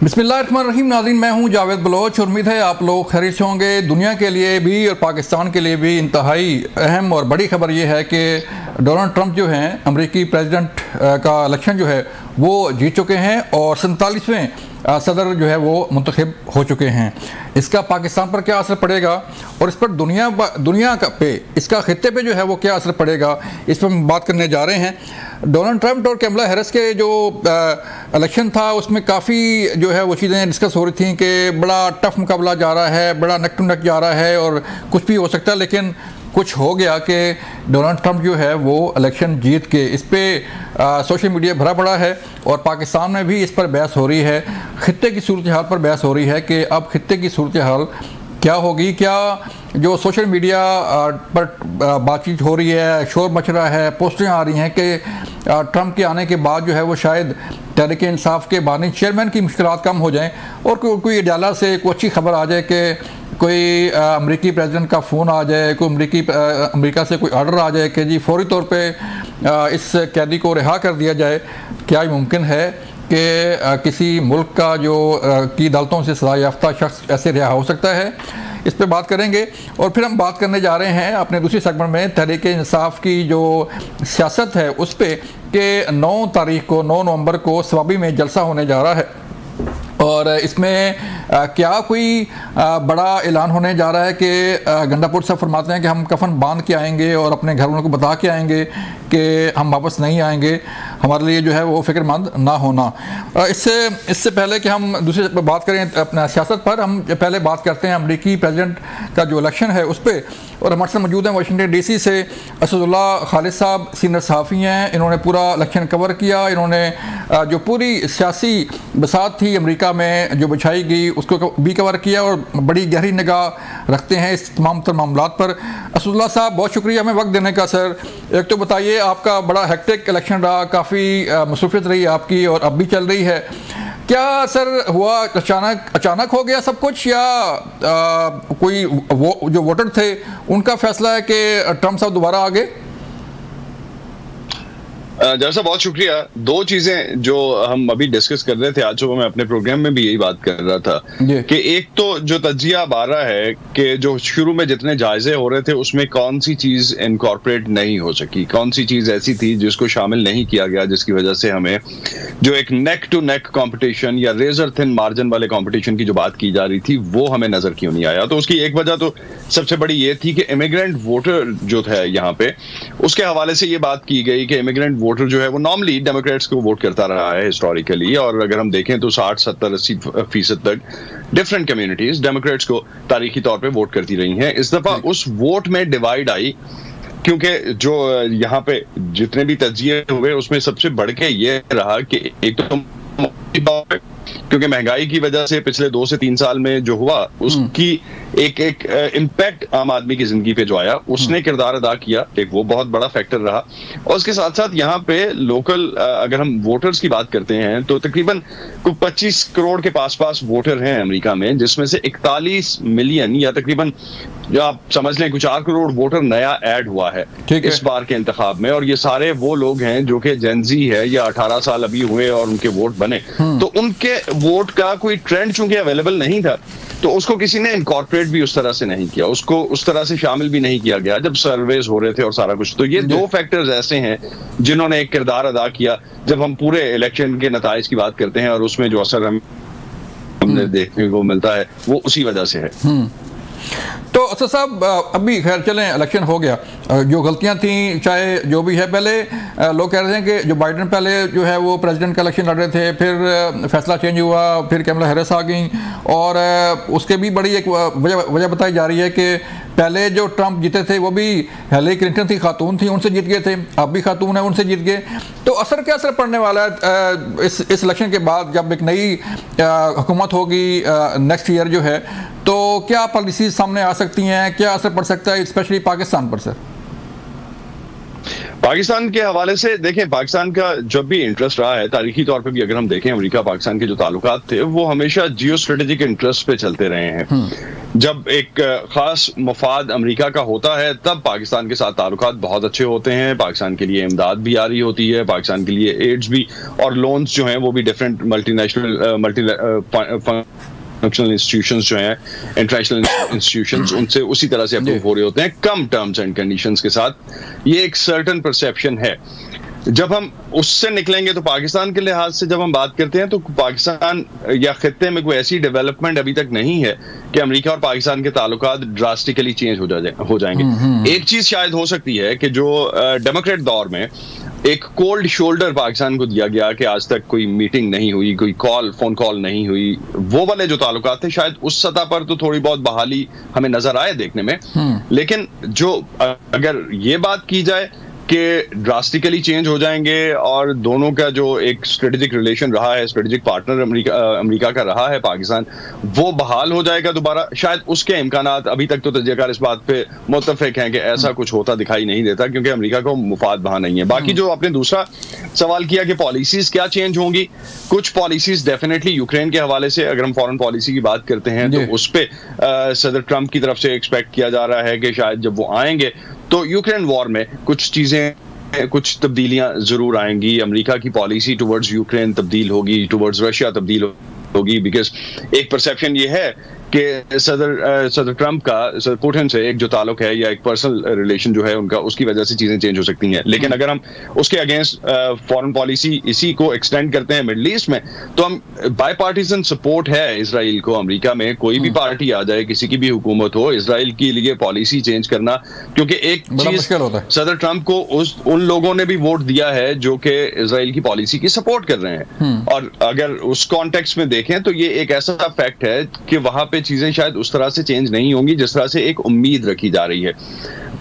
बिस्मिल्लाहिर्रहमानिर्रहीम। नाज़रीन, मैं हूं जावेद बलोच और उम्मीद है आप लोग खैरियत से होंगे। दुनिया के लिए भी और पाकिस्तान के लिए भी इंतहाई अहम और बड़ी खबर यह है कि डोनाल्ड ट्रंप जो हैं अमेरिकी प्रेसिडेंट का इलेक्शन जो है वो जीत चुके हैं और 47वें सदर जो है वो मुंतखब हो चुके हैं। इसका पाकिस्तान पर क्या असर पड़ेगा और इस पर दुनिया पे इसका खित्ते पे जो है वो क्या असर पड़ेगा, इस पर हम बात करने जा रहे हैं। डोनाल्ड ट्रंप और कैमला हैरिस के जो इलेक्शन था उसमें काफ़ी जो है वो चीज़ें डिस्कस हो रही थी कि बड़ा टफ मुकाबला जा रहा है, बड़ा नेक टू नेक जा रहा है और कुछ भी हो सकता है, लेकिन कुछ हो गया कि डोनाल्ड ट्रंप जो है वो इलेक्शन जीत के इस पर सोशल मीडिया भरा पड़ा है और पाकिस्तान में भी इस पर बहस हो रही है। खित्ते की सूरत हाल पर बहस हो रही है कि अब खित्ते की सूरत हाल क्या होगी। क्या जो सोशल मीडिया पर बातचीत हो रही है, शोर मच रहा है, पोस्टें आ रही हैं कि ट्रंप के आने के बाद जो है वो शायद तहरीक इंसाफ के बानी चेयरमैन की मुश्किलात कम हो जाएं और कोई अदालत से कोई अच्छी खबर आ जाए कि कोई अमेरिकी प्रेसिडेंट का फ़ोन आ जाए, कोई अमेरिका से कोई ऑर्डर आ जाए कि जी फौरी तौर पे इस कैदी को रिहा कर दिया जाए। क्या ये मुमकिन है कि किसी मुल्क का जो की अदालतों से सजा याफ्ता शख्स ऐसे रिहा हो सकता है? इस पे बात करेंगे और फिर हम बात करने जा रहे हैं अपने दूसरी सेगमेंट में तहरीक इंसाफ की जो सियासत है उस पर कि 9 नवंबर को सवाबी में जलसा होने जा रहा है और इसमें क्या कोई बड़ा ऐलान होने जा रहा है कि गंडापुर साहब फरमाते हैं कि हम कफन बांध के आएंगे और अपने घर वालों को बता के आएंगे कि हम वापस नहीं आएंगे, हमारे लिए जो है वो फिक्रमंद ना होना। इससे पहले कि हम दूसरी बात करें अपना सियासत पर, हम पहले बात करते हैं अमेरिकी प्रेसिडेंट का जो इलेक्शन है उस पर। और हमारे साथ मौजूद हैं वाशिंगटन डीसी से असदुल्ला खालिद साहब, सीनियर सहाफ़ी हैं। इन्होंने पूरा इलेक्शन कवर किया, इन्होंने जो पूरी सियासी बसात थी अमेरिका में जो बिछाई गई उसको भी कवर किया और बड़ी गहरी निगाह रखते हैं इस तमाम तर मामलात पर। असदुल्ला साहब, बहुत शुक्रिया हमें वक्त देने का। सर, एक तो बताइए, आपका बड़ा हेक्टिक इलेक्शन रहा, काफ़ी मसरूफियत रही आपकी और अब भी चल रही है। क्या सर हुआ अचानक हो गया सब कुछ या कोई जो वोटर थे उनका फैसला है कि ट्रंप साहब दोबारा आ गए? जैसा बहुत शुक्रिया। दो चीजें जो हम अभी डिस्कस कर रहे थे आज सुबह, मैं अपने प्रोग्राम में भी यही बात कर रहा था कि एक तो जो तज्जिया आ रहा है कि जो शुरू में जितने जायजे हो रहे थे उसमें कौन सी चीज इनकॉर्पोरेट नहीं हो सकी, कौन सी चीज ऐसी थी जिसको शामिल नहीं किया गया, जिसकी वजह से हमें जो एक नेक टू नेक कंपटीशन या रेजर थिन मार्जिन वाले कंपटीशन की जो बात की जा रही थी वो हमें नजर क्यों नहीं आया। तो उसकी एक वजह तो सबसे बड़ी ये थी कि इमिग्रेंट वोटर जो है यहाँ पे, उसके हवाले से ये बात की गई कि इमिग्रेंट वोटर जो है वो नॉर्मली डेमोक्रेट्स को वोट करता रहा है हिस्टोरिकली, और अगर हम देखें तो 60, 70, 80% तक डिफरेंट कम्युनिटीज डेमोक्रेट्स को तारीखी तौर पे वोट करती रही हैं। इस दफा उस वोट में डिवाइड आई क्योंकि जो यहाँ पे जितने भी तज्जिए हुए उसमें सबसे बढ़ के ये रहा कि एक तो क्योंकि महंगाई की वजह से पिछले 2 से 3 साल में जो हुआ उसकी एक इम्पैक्ट आम आदमी की जिंदगी पे जो आया उसने किरदार अदा किया, एक वो बहुत बड़ा फैक्टर रहा। और उसके साथ साथ यहाँ पे लोकल अगर हम वोटर्स की बात करते हैं तो तकरीबन 25 करोड़ के पास वोटर हैं अमेरिका में, जिसमें से 41 मिलियन या तकरीबन जो आप समझ लें कुछ 4 करोड़ वोटर नया ऐड हुआ है इस बार के इंतखाब में। और ये सारे वो लोग हैं जो कि जेनजी है या 18 साल अभी हुए और उनके वोट बने, तो उनके वोट का कोई ट्रेंड चूंकि अवेलेबल नहीं था तो उसको किसी ने इनकॉर्पोरेट भी उस तरह से नहीं किया, उसको उस तरह से शामिल भी नहीं किया गया जब सर्वेज हो रहे थे और सारा कुछ। तो ये दो फैक्टर्स ऐसे हैं जिन्होंने एक किरदार अदा किया जब हम पूरे इलेक्शन के नताइज की बात करते हैं, और उसमें जो असर हमें देखने को मिलता है वो उसी वजह से है। तो असद साहब, अभी खैर चलें इलेक्शन हो गया, जो गलतियां थी चाहे जो भी है, पहले लोग कह रहे थे कि जो बाइडेन पहले जो है वो प्रेसिडेंट का इलेक्शन लड़ रहे थे, फिर फैसला चेंज हुआ, फिर कैमला हैरिस आ गई और उसके भी बड़ी एक वजह बताई जा रही है कि पहले जो ट्रंप जीते थे वो भी हिलेरी क्लिंटन थी, खातून थी, उनसे जीत गए थे, अब भी खातून है उनसे जीत गए। तो असर क्या असर पड़ने वाला है इस इलेक्शन के बाद जब एक नई हुकूमत होगी नेक्स्ट ईयर जो है, तो क्या पॉलिसीज सामने आ सकती हैं, क्या असर पड़ सकता है स्पेशली पाकिस्तान पर? सर, पाकिस्तान के हवाले से देखें, पाकिस्तान का जब भी इंटरेस्ट रहा है तारीखी तौर पे भी अगर हम देखें अमेरिका पाकिस्तान के जो ताल्लुकात थे वो हमेशा जियो स्ट्रेटेजिक इंटरेस्ट पे चलते रहे हैं। जब एक खास मफाद अमेरिका का होता है तब पाकिस्तान के साथ ताल्लुकात बहुत अच्छे होते हैं, पाकिस्तान के लिए इमदाद भी आ रही होती है, पाकिस्तान के लिए एड्स भी और लोन्स जो हैं वो भी डिफरेंट फंक्शनल इंस्टीट्यूशंस जो हैं, इंटरनेशनल इंस्टीट्यूशंस, उनसे उसी तरह से अप्रूव हो रहे होते हैं कम टर्म्स एंड कंडीशंस के साथ। ये एक सर्टेन परसेप्शन है। जब हम उससे निकलेंगे तो पाकिस्तान के लिहाज से जब हम बात करते हैं तो पाकिस्तान या खित्ते में कोई ऐसी डेवलपमेंट अभी तक नहीं है कि अमेरिका और पाकिस्तान के ताल्लुकात ड्रास्टिकली चेंज हो जाएंगे। एक चीज शायद हो सकती है कि जो डेमोक्रेट दौर में एक कोल्ड शोल्डर पाकिस्तान को दिया गया कि आज तक कोई मीटिंग नहीं हुई, कोई फोन कॉल नहीं हुई, वो वाले जो ताल्लुकात थे शायद उस सतह पर तो थोड़ी बहुत बहाली हमें नजर आए देखने में। लेकिन जो अगर ये बात की जाए कि ड्रास्टिकली चेंज हो जाएंगे और दोनों का जो एक स्ट्रेटेजिक रिलेशन रहा है, स्ट्रेटेजिक पार्टनर अमेरिका का रहा है पाकिस्तान, वो बहाल हो जाएगा दोबारा, शायद उसके इम्कानात अभी तक तो तजज़ियाकार इस बात पे मुत्तफिक हैं कि ऐसा कुछ होता दिखाई नहीं देता क्योंकि अमेरिका को मुफाद वहां नहीं है। बाकी जो आपने दूसरा सवाल किया कि पॉलिसीज क्या चेंज होंगी, कुछ पॉलिसीज डेफिनेटली यूक्रेन के हवाले से अगर हम फॉरेन पॉलिसी की बात करते हैं तो उस पर सदर ट्रंप की तरफ से एक्सपेक्ट किया जा रहा है कि शायद जब वो आएंगे तो यूक्रेन वॉर में कुछ चीजें, कुछ तब्दीलियां जरूर आएंगी। अमेरिका की पॉलिसी टुवर्ड्स यूक्रेन तब्दील होगी, टुवर्ड्स रशिया तब्दील होगी, बिकॉज एक परसेप्शन ये है कि सदर ट्रंप का सदर पुतिन से एक जो ताल्लुक है या एक पर्सनल रिलेशन जो है उनका, उसकी वजह से चीजें चेंज हो सकती हैं। लेकिन अगर हम उसके अगेंस्ट फॉरेन पॉलिसी इसी को एक्सटेंड करते हैं मिडल ईस्ट में, तो हम बायपार्टीजन सपोर्ट है इसराइल को अमेरिका में, कोई भी पार्टी आ जाए, किसी की भी हुकूमत हो, इसराइल के लिए पॉलिसी चेंज करना, क्योंकि एक चीज सदर ट्रंप को उन लोगों ने भी वोट दिया है जो कि इसराइल की पॉलिसी की सपोर्ट कर रहे हैं। और अगर उस कॉन्टेक्स्ट में देखें तो ये एक ऐसा फैक्ट है कि वहां पे चीजें शायद उस तरह से चेंज नहीं होंगी जिस तरह से एक उम्मीद रखी जा रही है।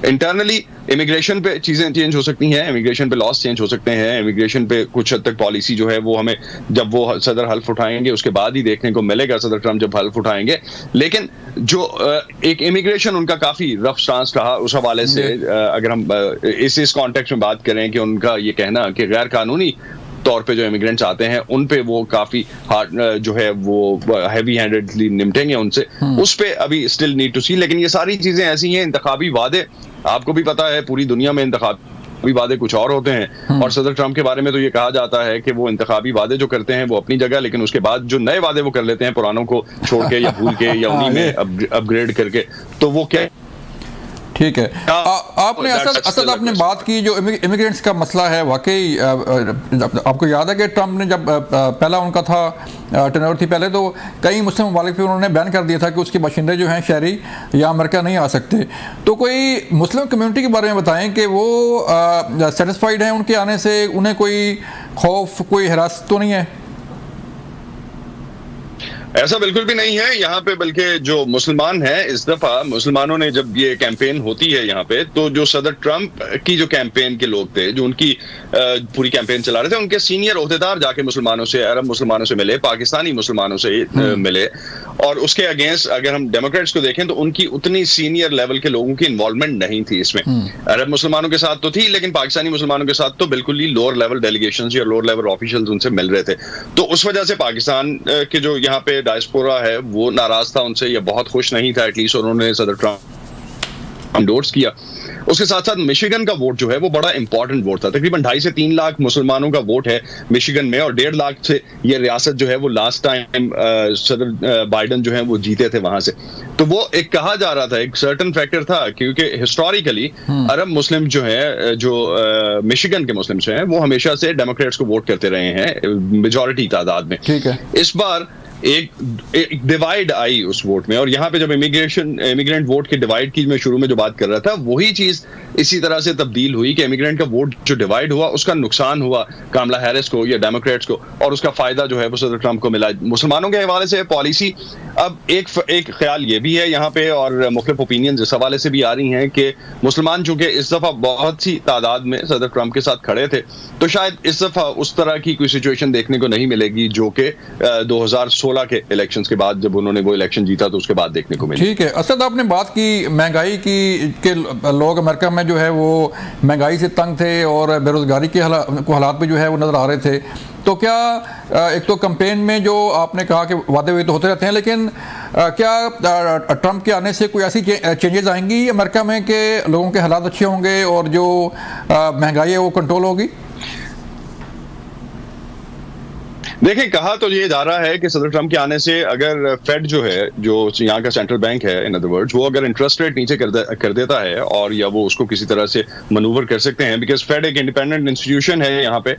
इंटरनली इमिग्रेशन पे चीजें चेंज हो सकती हैं, इमिग्रेशन पे लॉस चेंज हो सकते हैं, इमिग्रेशन पे कुछ हद तक पॉलिसी जो है वो हमें जब वो सदर हल्फ उठाएंगे उसके बाद ही देखने को मिलेगा, सदर ट्रंप जब हल्फ उठाएंगे। लेकिन जो एक इमिग्रेशन उनका काफी रफ स्टांस रहा, उस हवाले से अगर हम इस कॉन्टेक्स्ट में बात करें कि उनका ये कहना कि गैर कानूनी तौर पे जो इमिग्रेंट्स आते हैं उन पे वो काफी हार्ड जो है वो हैवी हैंडेडली निपटेंगे उनसे, उस पे अभी स्टिल नीड टू सी। लेकिन ये सारी चीजें ऐसी हैं, इंतखाबी वादे, आपको भी पता है पूरी दुनिया में इंतखाबी वादे कुछ और होते हैं, और सदर ट्रंप के बारे में तो ये कहा जाता है कि वो इंतखाबी वादे जो करते हैं वो अपनी जगह, लेकिन उसके बाद जो नए वादे वो कर लेते हैं पुरानों को छोड़ के या भूल के या उन्हीं में अपग्रेड करके, तो वो क्या। ठीक है, आपने असद आपने बात की जो इमिग्रेंट्स का मसला है, वाकई आपको याद है कि ट्रंप ने जब पहला उनका था टेन्योर थी पहले, तो कई मुस्लिम ममालिक पे उन्होंने बैन कर दिया था कि उसके बाशिंदे जो हैं शहरी या अमेरिका नहीं आ सकते। तो कोई मुस्लिम कम्युनिटी के बारे में बताएं कि वो सेटिस्फाइड हैं उनके आने से, उन्हें कोई खौफ, कोई हिरासत तो नहीं है? ऐसा बिल्कुल भी नहीं है यहाँ पे, बल्कि जो मुसलमान हैं इस दफा, मुसलमानों ने जब ये कैंपेन होती है यहाँ पे, तो जो सदर ट्रंप की जो कैंपेन के लोग थे, जो उनकी पूरी कैंपेन चला रहे थे, उनके सीनियर ओहदेदार जाके मुसलमानों से, अरब मुसलमानों से मिले, पाकिस्तानी मुसलमानों से मिले, और उसके अगेंस्ट अगर हम डेमोक्रेट्स को देखें तो उनकी उतनी सीनियर लेवल के लोगों की इन्वॉल्वमेंट नहीं थी इसमें। अरब मुसलमानों के साथ तो थी, लेकिन पाकिस्तानी मुसलमानों के साथ तो बिल्कुल ही लोअर लेवल डेलीगेशंस या लोअर लेवल ऑफिशियल्स उनसे मिल रहे थे। तो उस वजह से पाकिस्तान के जो यहाँ पे डायस्पोरा है वो नाराज था उनसे, या बहुत खुश नहीं था एटलीस्ट, उन्होंने सदर ट्रंप एंडोर्स किया। उसके साथ साथ मिशिगन का वोट जो है वो बड़ा इंपॉर्टेंट वोट था, तकरीबन 2.5 से 3 लाख मुसलमानों का वोट है मिशिगन में, और 1.5 लाख से ये रियासत जो है वो लास्ट टाइम सदर बाइडन जो है वो जीते थे वहां से। तो वो एक कहा जा रहा था, एक सर्टेन फैक्टर था, क्योंकि हिस्टोरिकली अरब मुस्लिम जो है, जो मिशिगन के मुस्लिम जो हैं, वो हमेशा से डेमोक्रेट्स को वोट करते रहे हैं मेजॉरिटी तादाद में। ठीक है, इस बार एक डिवाइड आई उस वोट में, और यहाँ पे जब इमिग्रेंट वोट के डिवाइड की मैं शुरू में जो बात कर रहा था, वही चीज इसी तरह से तब्दील हुई कि इमिग्रेंट का वोट जो डिवाइड हुआ उसका नुकसान हुआ कामला हैरिस को या डेमोक्रेट्स को, और उसका फायदा जो है वो सदर ट्रंप को मिला। मुसलमानों के हवाले से पॉलिसी, अब एक ख्याल ये भी है यहाँ पे, और मुख्तलिफ ओपिनियंस इस हवाले से भी आ रही हैं कि मुसलमान चूंकि इस दफा बहुत सी तादाद में सदर ट्रंप के साथ खड़े थे, तो शायद इस दफा उस तरह की कोई सिचुएशन देखने को नहीं मिलेगी जो कि 2016 के इलेक्शंस के बाद, जब उन्होंने वो इलेक्शन जीता, तो उसके बाद देखने को मिली। ठीक है, असद आपने बात की महंगाई की, के लोग अमेरिका में जो है वो महंगाई से तंग थे और बेरोज़गारी के हालात भी जो है वो नज़र आ रहे थे। तो क्या एक तो कैंपेन में जो आपने कहा कि वादे हुए तो होते रहते हैं, लेकिन क्या ट्रंप के आने से कोई ऐसी चेंजेस आएंगी अमेरिका में कि लोगों के हालात अच्छे होंगे और जो महंगाई है वो कंट्रोल होगी? देखिए, कहा तो ये जा रहा है कि सदर ट्रंप के आने से अगर फेड जो है, जो यहाँ का सेंट्रल बैंक है, इन अदर वर्ड्स, वो अगर इंटरेस्ट रेट नीचे कर देता है और या वो उसको किसी तरह से मनूवर कर सकते हैं, बिकॉज फेड एक इंडिपेंडेंट इंस्टीट्यूशन है यहाँ पे,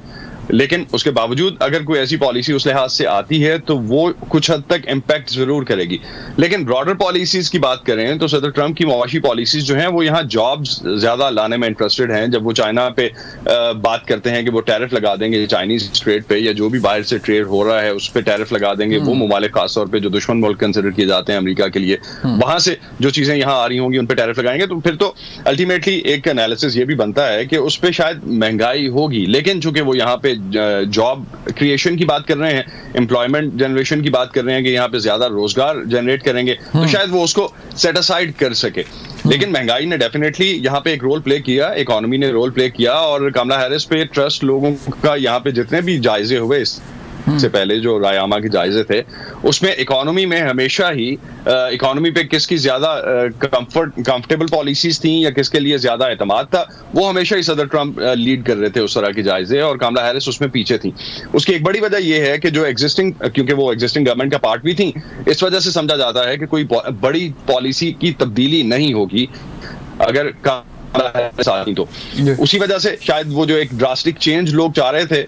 लेकिन उसके बावजूद अगर कोई ऐसी पॉलिसी उस लिहाज से आती है तो वो कुछ हद तक इम्पैक्ट जरूर करेगी। लेकिन ब्रॉडर पॉलिसीज की बात करें तो सदर ट्रंप की मुआशी पॉलिसीज जो हैं वो यहाँ जॉब्स ज्यादा लाने में इंटरेस्टेड हैं। जब वो चाइना पे बात करते हैं कि वो टैरिफ लगा देंगे चाइनीज ट्रेड पे, या जो भी बाहर से ट्रेड हो रहा है उस पर टैरिफ लगा देंगे, वो ममालिक खासतौर पर जो दुश्मन मुल्क कंसिडर किए जाते हैं अमेरिका के लिए, वहां से जो चीजें यहाँ आ रही होंगी उन पर टैरिफ लगाएंगे, तो फिर तो अल्टीमेटली एक एनालिसिस ये भी बनता है कि उस पर शायद महंगाई होगी। लेकिन चूंकि वो यहाँ पे जॉब क्रिएशन की बात कर रहे हैं, एम्प्लॉयमेंट जनरेशन की बात कर रहे हैं कि यहाँ पे ज्यादा रोजगार जनरेट करेंगे, तो शायद वो उसको सेट असाइड कर सके। लेकिन महंगाई ने डेफिनेटली यहाँ पे एक रोल प्ले किया, इकोनॉमी ने रोल प्ले किया, और कमला हैरिस पे ट्रस्ट लोगों का यहाँ पे जितने भी जायजे हुए से पहले जो रायामा के जायजे थे, उसमें इकोनॉमी में हमेशा ही इकोनॉमी पे किसकी ज्यादा कंफर्टेबल पॉलिसीज थी या किसके लिए ज्यादा एतमाद था, वो हमेशा ही सदर ट्रंप लीड कर रहे थे उस तरह के जायजे, और कमला हैरिस उसमें पीछे थी। उसकी एक बड़ी वजह यह है कि जो एग्जिस्टिंग, क्योंकि वो एग्जिस्टिंग गवर्नमेंट का पार्ट भी थी, इस वजह से समझा जाता है कि कोई बड़ी पॉलिसी की तब्दीली नहीं होगी अगर तो उसी वजह से शायद वो जो एक ड्रास्टिक चेंज लोग चाह रहे थे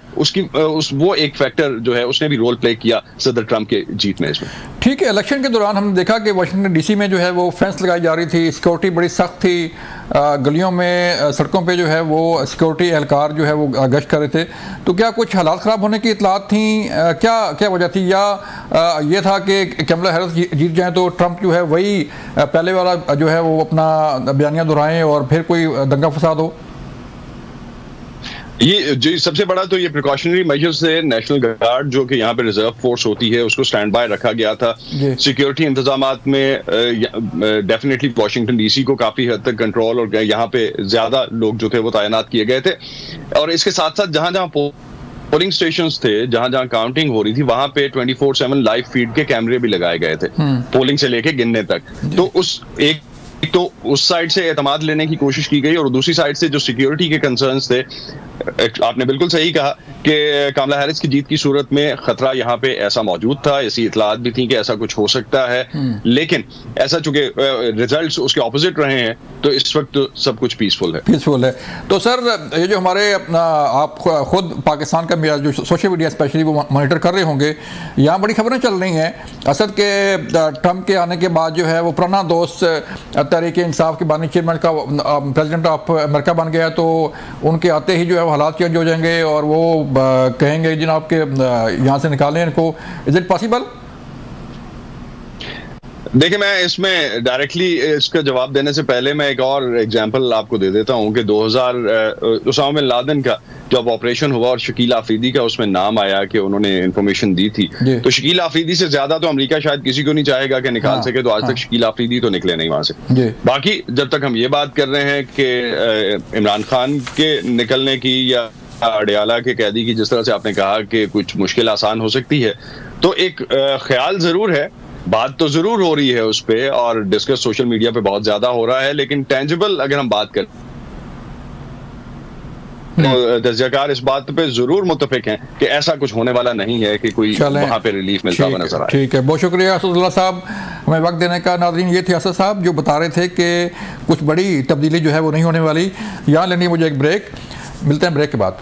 वो एक फैक्टर जो है उसने भी रोल प्ले किया सदर ट्रंप के जीत में इसमें। ठीक है, इलेक्शन के दौरान हमने देखा कि वाशिंगटन डीसी में जो है वो फेंस लगाई जा रही थी, सिक्योरिटी बड़ी सख्त थी, गलियों में सड़कों पे जो है वो सिक्योरिटी एहलकार जो है वो गश्त कर रहे थे। तो क्या कुछ हालात ख़राब होने की इतलात थी, क्या क्या वजह थी, या ये था कि कमला हैरिस जीत जाए तो ट्रंप जो है वही पहले वाला जो है वो अपना बयानियाँ दोहराएं और फिर कोई दंगा फसाद हो? ये जो सबसे बड़ा तो ये प्रिकॉशनरी मेजर्स से नेशनल गार्ड जो कि यहाँ पे रिजर्व फोर्स होती है उसको स्टैंड बाय रखा गया था। सिक्योरिटी इंतजामात में डेफिनेटली वाशिंगटन डीसी को काफी हद तक कंट्रोल और यहाँ पे ज्यादा लोग जो थे वो तैनात किए गए थे, और इसके साथ साथ जहां जहां पोलिंग स्टेशंस थे, जहां जहां काउंटिंग हो रही थी, वहां पे 24/7 लाइव फीड के कैमरे भी लगाए गए थे पोलिंग से लेके गिनने तक। तो उस साइड से एतमाद लेने की कोशिश की गई, और दूसरी साइड से जो सिक्योरिटी के कंसर्न्स थे, आपने बिल्कुल सही कहा कि कमला हैरिस की जीत की सूरत में खतरा यहाँ पे ऐसा मौजूद था, ऐसी इतलात भी थी कि ऐसा कुछ हो सकता है, लेकिन ऐसा चूंकि रिजल्ट्स उसके ऑपोजिट रहे हैं तो इस वक्त तो सब कुछ पीसफुल है। तो सर, ये जो हमारे आप खुद पाकिस्तान का जो सोशल मीडिया स्पेशली वो मॉनिटर कर रहे होंगे, यहाँ बड़ी खबरें चल रही हैं असद के ट्रंप के आने के बाद जो है वो पुराना दोस्त तहरीक इंसाफ के बानी चेयरमैन का प्रेसिडेंट ऑफ अमेरिका बन गया, तो उनके आते ही जो है हालात चेंज हो जाएंगे और वो कहेंगे जनाब के यहाँ से निकालें इनको। Is it possible? देखिए, मैं इसमें डायरेक्टली इसका जवाब देने से पहले मैं एक और एग्जांपल आपको दे देता हूं कि 2000 उसामा बिन लादेन का जब ऑपरेशन हुआ और शकील आफरीदी का उसमें नाम आया कि उन्होंने इंफॉर्मेशन दी थी, तो शकील आफरीदी से ज्यादा तो अमेरिका शायद किसी को नहीं चाहेगा कि निकाल सके, तो आज तक शकील आफरीदी तो निकले नहीं वहां से। बाकी जब तक हम ये बात कर रहे हैं कि इमरान खान के निकलने की या अडियाला के कैदी की, जिस तरह से आपने कहा कि कुछ मुश्किल आसान हो सकती है, तो एक ख्याल जरूर है, बात तो जरूर हो रही है उस पे, और डिस्कस सोशल मीडिया पे बहुत ज्यादा हो रहा है, लेकिन टेंजिबल अगर हम बात करें तो दर्जाकार इस बात पे जरूर मुत्तफिक हैं कि ऐसा कुछ होने वाला नहीं है कि कोई वहां पे रिलीफ मिलता हुआ नजर आए। ठीक है, बहुत शुक्रिया असदुल्लाह साहब हमें वक्त देने का। नाज़रीन, ये थे असद साहब जो बता रहे थे कि कुछ बड़ी तब्दीली जो है वो नहीं होने वाली। यहाँ लेनी मुझे एक ब्रेक, मिलते हैं ब्रेक के बाद।